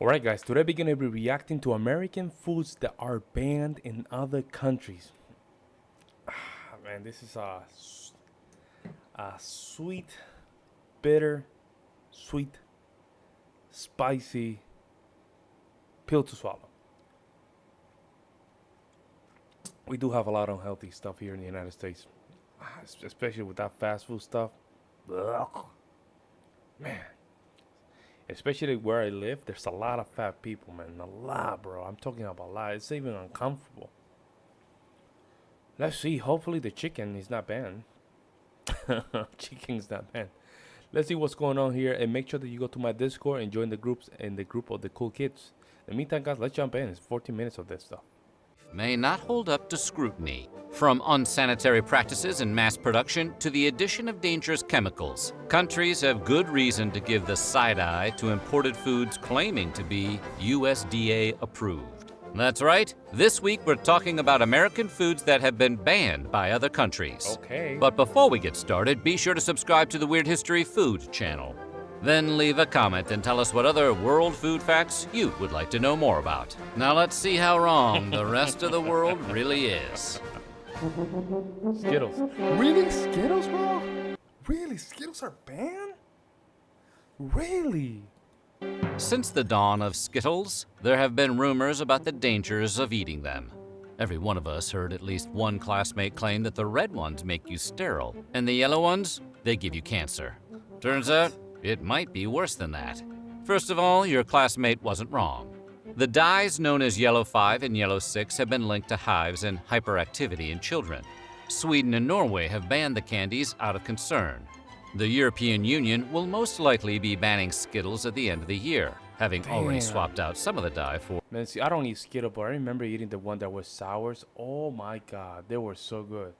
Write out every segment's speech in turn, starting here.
Alright guys, today we're gonna be reacting to American foods that are banned in other countries. Man, this is a sweet, bitter, sweet, spicy pill to swallow. We do have a lot of unhealthy stuff here in the United States, especially with that fast food stuff. Ugh. Man. Especially where I live, there's a lot of fat people, man. A lot, bro. I'm talking about a lot. It's even uncomfortable. Let's see. Hopefully the chicken is not banned. Chicken's not banned. Let's see what's going on here. And make sure that you go to my Discord and join the groups in the group of the cool kids. In the meantime, guys, let's jump in. It's 14 minutes of this stuff. May not hold up to scrutiny. From unsanitary practices in mass production to the addition of dangerous chemicals, countries have good reason to give the side eye to imported foods claiming to be USDA approved. That's right. This week we're talking about American foods that have been banned by other countries. Okay. But before we get started, be sure to subscribe to the Weird History Food channel. Then leave a comment and tell us what other world food facts you would like to know more about. Now let's see how wrong the rest of the world really is. Skittles. Really? Skittles, bro? Really? Skittles are banned? Really? Since the dawn of Skittles, there have been rumors about the dangers of eating them. Every one of us heard at least one classmate claim that the red ones make you sterile, and the yellow ones, they give you cancer. Turns out, it might be worse than that. First of all, your classmate wasn't wrong. The dyes known as Yellow 5 and Yellow 6 have been linked to hives and hyperactivity in children. Sweden and Norway have banned the candies out of concern. The European Union will most likely be banning Skittles at the end of the year, having already swapped out some of the dye for... Man, see, I don't eat Skittles, but I remember eating the one that was sours. Oh my god, they were so good.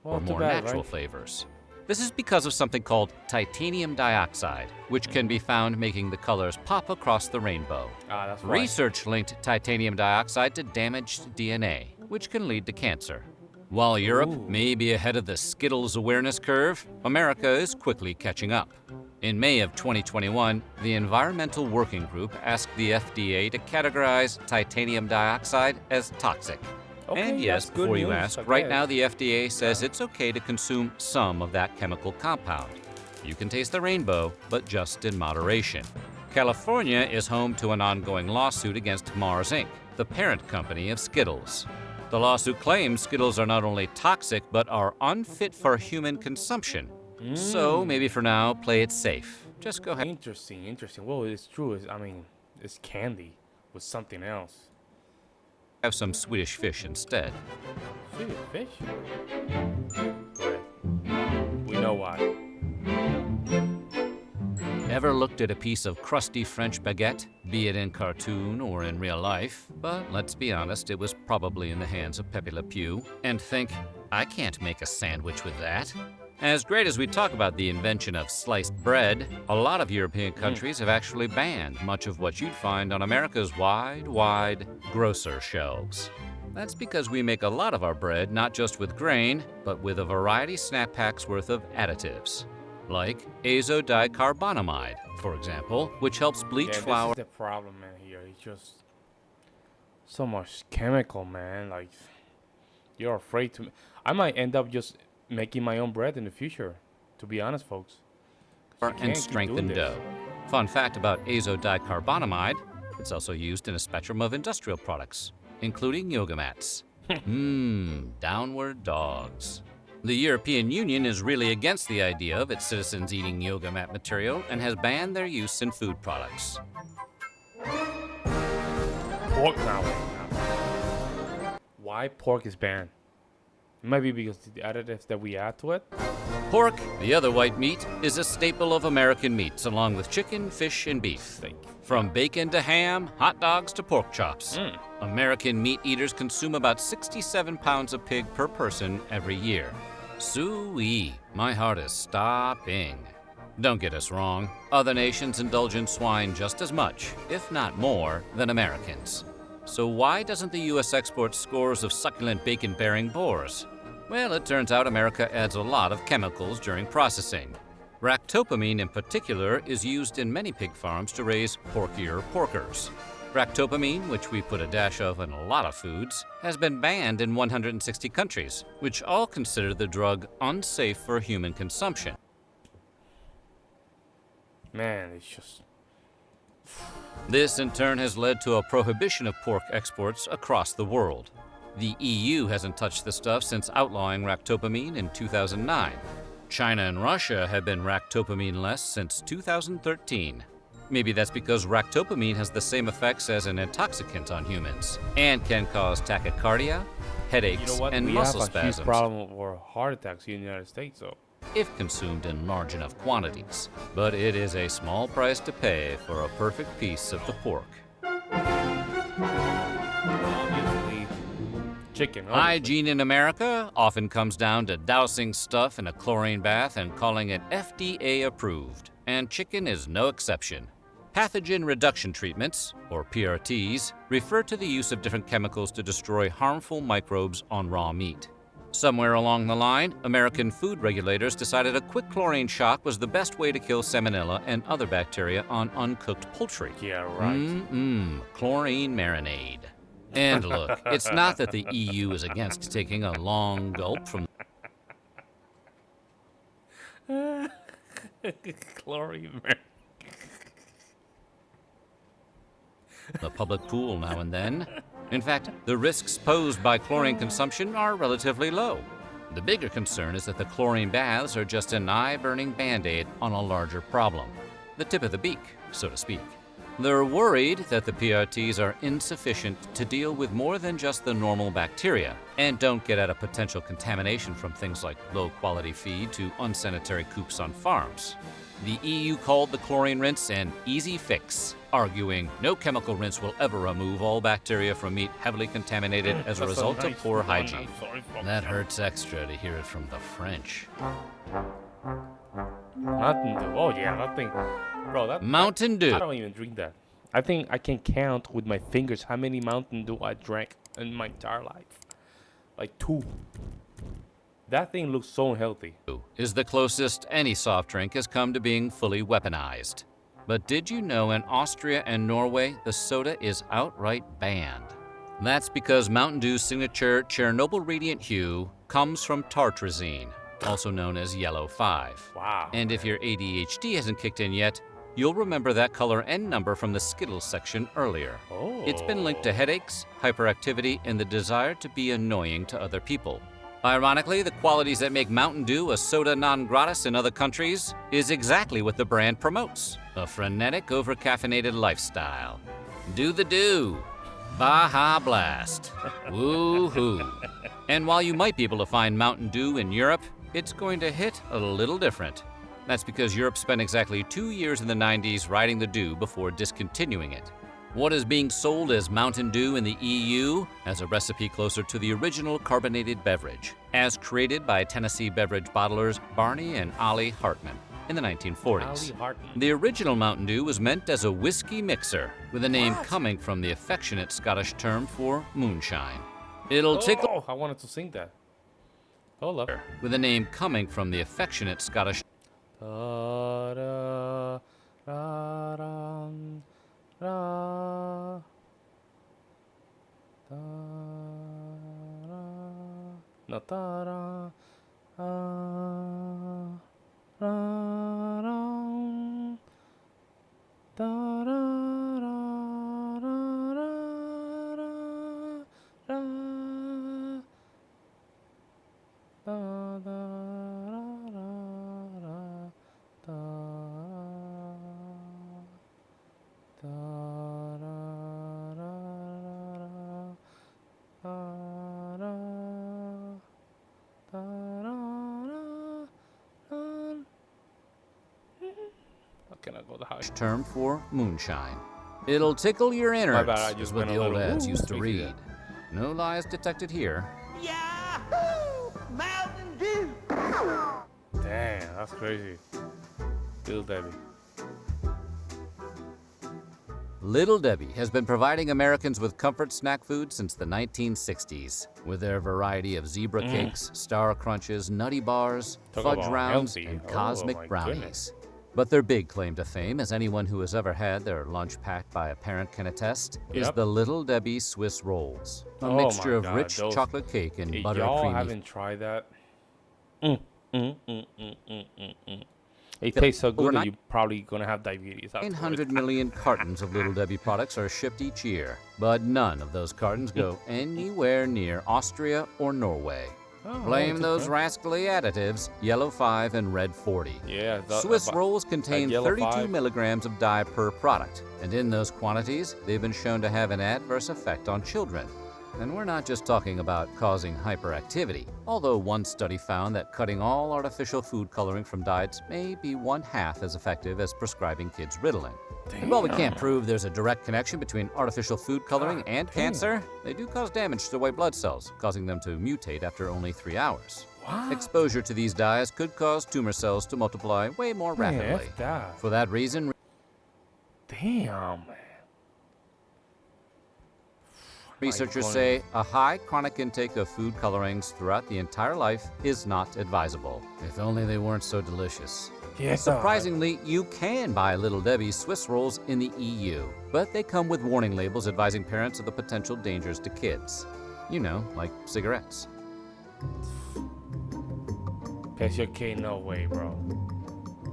Well, or more natural flavors. This is because of something called titanium dioxide, which can be found making the colors pop across the rainbow. That's right. Research linked titanium dioxide to damaged DNA, which can lead to cancer. While Europe may be ahead of the Skittles awareness curve, America is quickly catching up. In May of 2021, the Environmental Working Group asked the FDA to categorize titanium dioxide as toxic. Okay, and yes, before you ask, right now the FDA says it's okay to consume some of that chemical compound. You can taste the rainbow, but just in moderation. California is home to an ongoing lawsuit against Mars Inc., the parent company of Skittles. The lawsuit claims Skittles are not only toxic, but are unfit for human consumption. So maybe for now, play it safe. Just go ahead. Interesting. Well, it's true. It's candy with something else. Have some Swedish fish instead. Swedish fish? Correct. We know why. Ever looked at a piece of crusty French baguette, be it in cartoon or in real life, but let's be honest, it was probably in the hands of Pepe Le Pew, and think, I can't make a sandwich with that? As great as we talk about the invention of sliced bread, a lot of European countries have actually banned much of what you'd find on America's wide grocer shelves. That's because we make a lot of our bread not just with grain, but with a variety snap packs worth of additives. Like azodicarbonamide, for example, which helps bleach flour. This is the problem, man, here. It's just so much chemical, man. Like, you're afraid to... I might end up just making my own bread in the future, to be honest, folks. And strengthened dough. Fun fact about azodicarbonamide, it's also used in a spectrum of industrial products, including yoga mats. Downward dogs. The European Union is really against the idea of its citizens eating yoga mat material and has banned their use in food products. Pork now. Why pork is banned? It might be because of the additives that we add to it. Pork, the other white meat, is a staple of American meats, along with chicken, fish, and beef. From bacon to ham, hot dogs to pork chops. American meat eaters consume about 67 pounds of pig per person every year. Soo-wee, my heart is stopping. Don't get us wrong, other nations indulge in swine just as much, if not more, than Americans. So why doesn't the U.S. export scores of succulent bacon-bearing boars? Well, it turns out America adds a lot of chemicals during processing. Ractopamine in particular is used in many pig farms to raise porkier porkers. Ractopamine, which we put a dash of in a lot of foods, has been banned in 160 countries, which all consider the drug unsafe for human consumption. Man, it's just. This in turn has led to a prohibition of pork exports across the world. The EU hasn't touched the stuff since outlawing ractopamine in 2009. China and Russia have been ractopamine-less since 2013. Maybe that's because ractopamine has the same effects as an intoxicant on humans and can cause tachycardia, headaches, You know what? and We muscle have a huge spasms problem for heart attacks here in the United States, so. if consumed in large enough quantities. But it is a small price to pay for a perfect piece of the pork. Obviously, chicken. Obviously. Hygiene in America often comes down to dousing stuff in a chlorine bath and calling it FDA approved, and chicken is no exception. Pathogen reduction treatments, or PRTs, refer to the use of different chemicals to destroy harmful microbes on raw meat. Somewhere along the line, American food regulators decided a quick chlorine shock was the best way to kill salmonella and other bacteria on uncooked poultry. Yeah, right. Chlorine marinade. And look, it's not that the EU is against taking a long gulp from Chlorine. the public pool now and then. In fact, the risks posed by chlorine consumption are relatively low. The bigger concern is that the chlorine baths are just an eye-burning band-aid on a larger problem, the tip of the beak, so to speak. They're worried that the PRTs are insufficient to deal with more than just the normal bacteria and don't get at a potential contamination from things like low-quality feed to unsanitary coops on farms. The EU called the chlorine rinse an easy fix, arguing no chemical rinse will ever remove all bacteria from meat heavily contaminated as a result of poor hygiene. That hurts extra to hear it from the French. Mountain Dew. Oh yeah, that thing, bro. Mountain Dew. I don't even drink that. I think I can count with my fingers how many Mountain Dew I drank in my entire life. Like 2. That thing looks so unhealthy. Is the closest any soft drink has come to being fully weaponized. But did you know in Austria and Norway, the soda is outright banned? That's because Mountain Dew's signature Chernobyl radiant hue comes from tartrazine, also known as yellow 5. Wow. And if your ADHD hasn't kicked in yet, you'll remember that color and number from the Skittles section earlier. Oh. It's been linked to headaches, hyperactivity, and the desire to be annoying to other people. Ironically, the qualities that make Mountain Dew a soda non gratis in other countries is exactly what the brand promotes: a frenetic, over-caffeinated lifestyle. Do the do. Baja Blast. Woo-hoo. And while you might be able to find Mountain Dew in Europe, it's going to hit a little different. That's because Europe spent exactly 2 years in the 90s riding the dew before discontinuing it. What is being sold as Mountain Dew in the EU has a recipe closer to the original carbonated beverage, as created by Tennessee beverage bottlers Barney and Ollie Hartman in the 1940s. Ollie Hartman. The original Mountain Dew was meant as a whiskey mixer, with the name coming from the affectionate Scottish term for moonshine. It'll tickle. Oh, I wanted to sing that. Hold up. With the name coming from the affectionate Scottish. Ta-da-ra-ram, ra, ta-ra, no, ta-ra, ra-ram, ta-ra-ra-ra-ra-ra, ta-da-ra-ra-ra, How can I go the high? Term for moonshine. It'll tickle your innards, My bad, I just is what went the a old little, ads "Ooh," used to crazy read. No lies detected here. Yahoo! Mountain Dew! Damn, that's crazy. Bill Debbie. Little Debbie has been providing Americans with comfort snack food since the 1960s. With their variety of zebra cakes, Star Crunches, Nutty Bars, Talk fudge about rounds, healthy. and Oh, cosmic my brownies. goodness. But their big claim to fame, as anyone who has ever had their lunch packed by a parent can attest, is Yep. the Little Debbie Swiss Rolls. A Oh mixture my of God, rich those- chocolate cake and If butter y'all creamy. haven't tried that, it tastes so good Overnight- that you're probably gonna have diabetes. 900 million cartons of Little Debbie products are shipped each year, but none of those cartons go anywhere near Austria or Norway. Oh, Blame it's those okay. rascally additives, Yellow 5 and Red 40. Yeah, Swiss rolls contain Yellow 32 5. milligrams of dye per product, and in those quantities, they've been shown to have an adverse effect on children. And we're not just talking about causing hyperactivity, although one study found that cutting all artificial food coloring from diets may be 1/2 as effective as prescribing kids Ritalin. And while we can't prove there's a direct connection between artificial food coloring God and damn. cancer, they do cause damage to white blood cells, causing them to mutate after only 3 hours. What? Exposure to these dyes could cause tumor cells to multiply way more Man, rapidly. F that. For that reason, Damn. researchers God. say a high chronic intake of food colorings throughout the entire life is not advisable. If only they weren't so delicious. Yeah, Surprisingly, you can buy Little Debbie's Swiss rolls in the EU, but they come with warning labels advising parents of the potential dangers to kids. You know, like cigarettes. SMDH, no way, bro.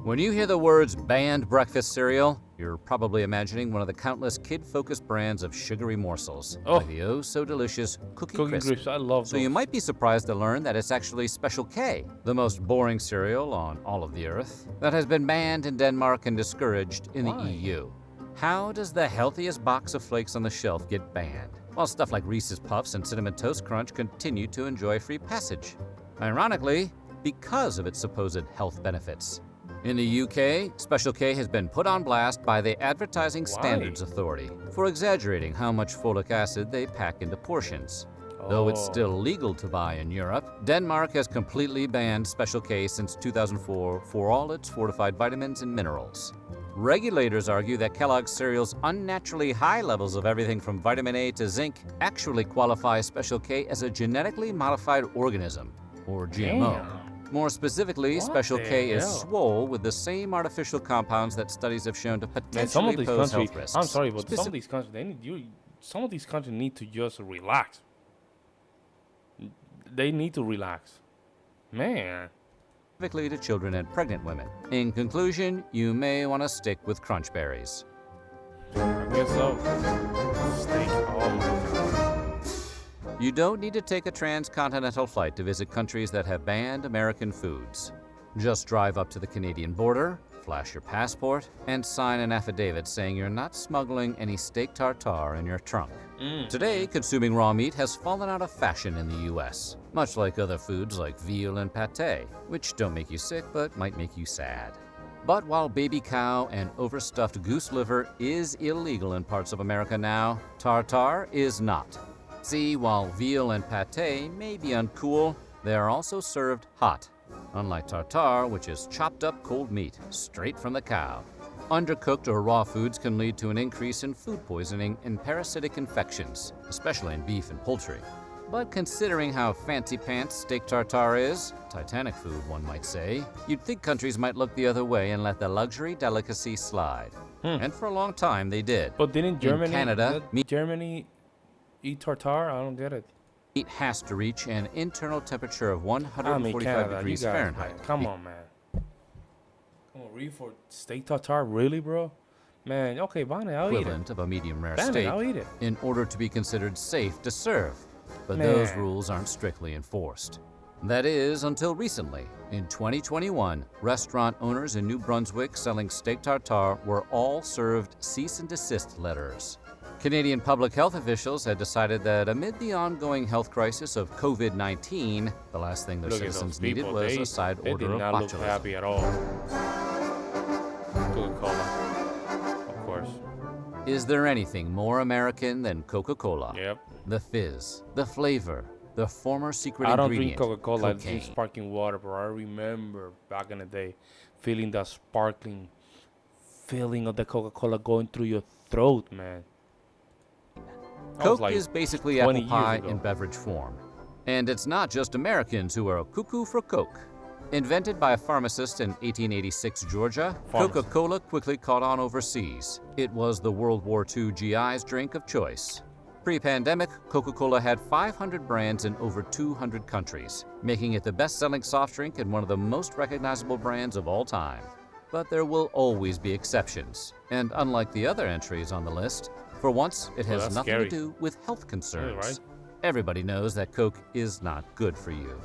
When you hear the words banned breakfast cereal, you're probably imagining one of the countless kid-focused brands of sugary morsels, Oh. like the oh-so-delicious Cookie Cookie Crisp. Crisp, I love So those. you might be surprised to learn that it's actually Special K, the most boring cereal on all of the earth, that has been banned in Denmark and discouraged in Why? the EU. How does the healthiest box of flakes on the shelf get banned, while stuff like Reese's Puffs and Cinnamon Toast Crunch continue to enjoy free passage? Ironically, because of its supposed health benefits. In the UK, Special K has been put on blast by the Advertising Standards Authority for exaggerating how much folic acid they pack into portions. Though it's Oh. still legal to buy in Europe, Denmark has completely banned Special K since 2004 for all its fortified vitamins and minerals. Regulators argue that Kellogg's cereal's unnaturally high levels of everything from vitamin A to zinc actually qualify Special K as a genetically modified organism, or GMO. Damn. More specifically, What Special the K is hell? swole with the same artificial compounds that studies have shown to Man, some potentially of these pose countries, health risks. I'm sorry, but some Speci- of these countries, some of these countries need to just relax. They need to relax. Man. specifically to children and pregnant women. In conclusion, you may want to stick with crunch berries. I guess so. Steak. Oh my god. You don't need to take a transcontinental flight to visit countries that have banned American foods. Just drive up to the Canadian border, flash your passport, and sign an affidavit saying you're not smuggling any steak tartare in your trunk. Today, consuming raw meat has fallen out of fashion in the US, much like other foods like veal and pate, which don't make you sick but might make you sad. But while baby cow and overstuffed goose liver is illegal in parts of America now, tartare is not. See, while veal and pate may be uncool, they are also served hot, unlike tartare, which is chopped up cold meat straight from the cow. Undercooked or raw foods can lead to an increase in food poisoning and parasitic infections, especially in beef and poultry. But considering how fancy pants steak tartare is, Titanic food one might say, you'd think countries might look the other way and let the luxury delicacy slide. And for a long time they did. But didn't Germany, in Canada, meat Germany eat tartare? I don't get it. has to reach an internal temperature of I 145 mean, Canada, degrees you guys, Fahrenheit. man. Come on, man. Come on, read for steak tartare? Really, bro? Man, okay, fine, I'll eat it. Equivalent of a medium rare Damn it, steak I'll eat it. in order to be considered safe to serve. But those Man. rules aren't strictly enforced. That is, until recently. In 2021, restaurant owners in New Brunswick selling steak tartare were all served cease and desist letters. Canadian public health officials had decided that amid the ongoing health crisis of COVID-19, the last thing their Look at those citizens needed people. was They, a side they order did of not look botulism. happy at all. Coca-Cola, of course. Is there anything more American than Coca-Cola? Yep. The fizz, the flavor, the former secret I don't drink ingredient, Coca-Cola. I drink cocaine. sparkling water, bro. I remember back in the day feeling that sparkling feeling of the Coca-Cola going through your throat, man. That was Coke like is basically 20 apple years pie ago. in beverage form. And it's not just Americans who are cuckoo for Coke. Invented by a pharmacist in 1886 Georgia, Pharmacist. Coca-Cola quickly caught on overseas. It was the World War II GI's drink of choice. Pre-pandemic, Coca-Cola had 500 brands in over 200 countries, making it the best-selling soft drink and one of the most recognizable brands of all time. But there will always be exceptions. And unlike the other entries on the list, for once, it has that's nothing scary. to do with health concerns. right? Everybody knows that Coke is not good for you.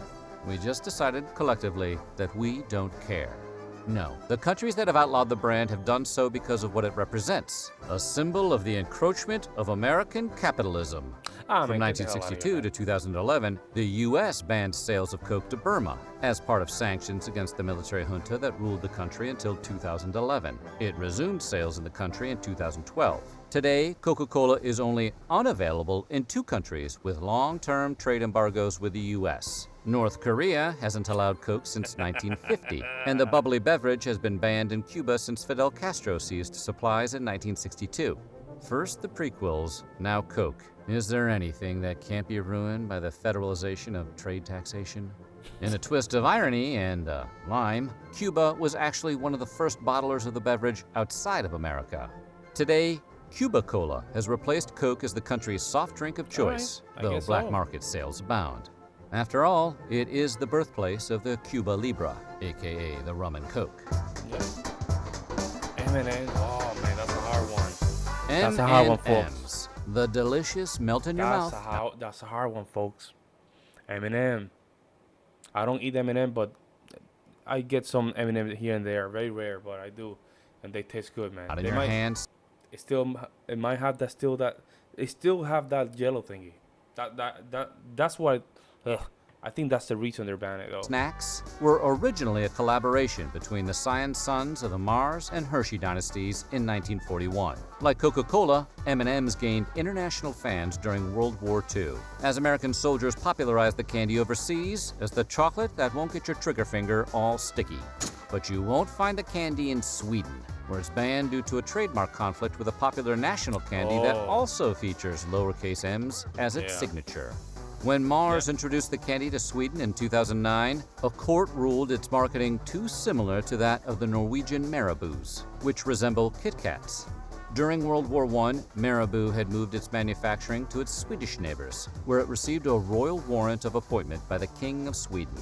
We just decided collectively that we don't care. No, the countries that have outlawed the brand have done so because of what it represents, a symbol of the encroachment of American capitalism. From Man, get the hell outta 1962 here, to 2011, the U.S. banned sales of Coke to Burma as part of sanctions against the military junta that ruled the country until 2011. It resumed sales in the country in 2012. Today, Coca-Cola is only unavailable in 2 countries with long-term trade embargoes with the U.S. North Korea hasn't allowed Coke since 1950, and the bubbly beverage has been banned in Cuba since Fidel Castro seized supplies in 1962. First the prequels, now Coke. Is there anything that can't be ruined by the federalization of trade taxation? In a twist of irony and lime, Cuba was actually one of the first bottlers of the beverage outside of America. Today, Cuba Cola has replaced Coke as the country's soft drink of choice, I though guess black so. market sales abound. After all, it is the birthplace of the Cuba Libre, aka the rum and Coke. Yep. M&M's. Oh man, that's a hard one. That's a hard one, folks. M&Ms, the delicious melt in your mouth. That's a hard one, folks. M&M. I don't eat M&M, but I get some M&M here and there. Very rare, but I do, and they taste good, man. Out in They your might, hands. it might have that still that. They still have that yellow thingy. That's what. I think that's the reason they're banning it, though. Snacks were originally a collaboration between the Scion sons of the Mars and Hershey dynasties in 1941. Like Coca-Cola, M&M's gained international fans during World War II, as American soldiers popularized the candy overseas as the chocolate that won't get your trigger finger all sticky. But you won't find the candy in Sweden, where it's banned due to a trademark conflict with a popular national candy that Oh. also features lowercase m's as its Yeah. signature. When Mars introduced the candy to Sweden in 2009, a court ruled its marketing too similar to that of the Norwegian Marabous, which resemble Kit Kats. During World War I, Marabou had moved its manufacturing to its Swedish neighbors, where it received a royal warrant of appointment by the King of Sweden.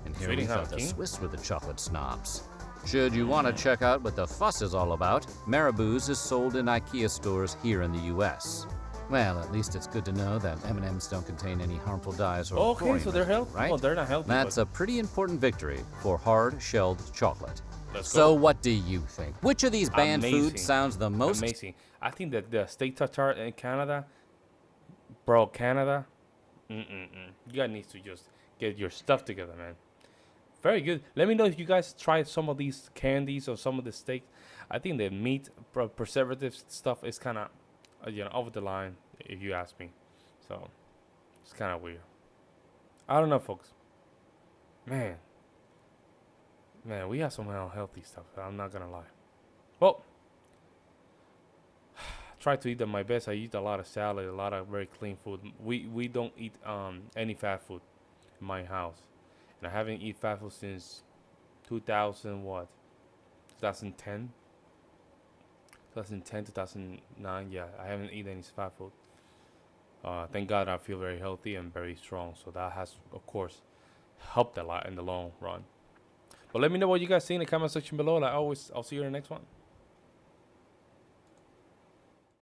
And here we Sweden have thought a the king? Swiss were the chocolate snobs. Should you want to check out what the fuss is all about, Marabou's is sold in IKEA stores here in the U.S. Well, at least it's good to know that M&Ms don't contain any harmful dyes or Okay, chlorine so they're with them, healthy. right? Well, they're not healthy. That's but a pretty important victory for hard-shelled chocolate. let's So go. what do you think? Which of these banned Amazing. foods sounds the most Amazing. I think that the steak tartare in Canada, bro, Canada, you guys need to just get your stuff together, man. Very good. Let me know if you guys tried some of these candies or some of the steaks. I think the meat preservative stuff is kind of, over the line, if you ask me. So it's kind of weird. I don't know, folks. Man, we have some healthy stuff. I'm not gonna lie. Well, try to eat at my best. I eat a lot of salad, a lot of very clean food. We don't eat any fast food in my house, and I haven't eaten fast food since 2010, 2009. Yeah, I haven't eaten any fast food. Thank God I feel very healthy and very strong. So that has, of course, helped a lot in the long run. But let me know what you guys see in the comment section below. Like always, I'll see you in the next one.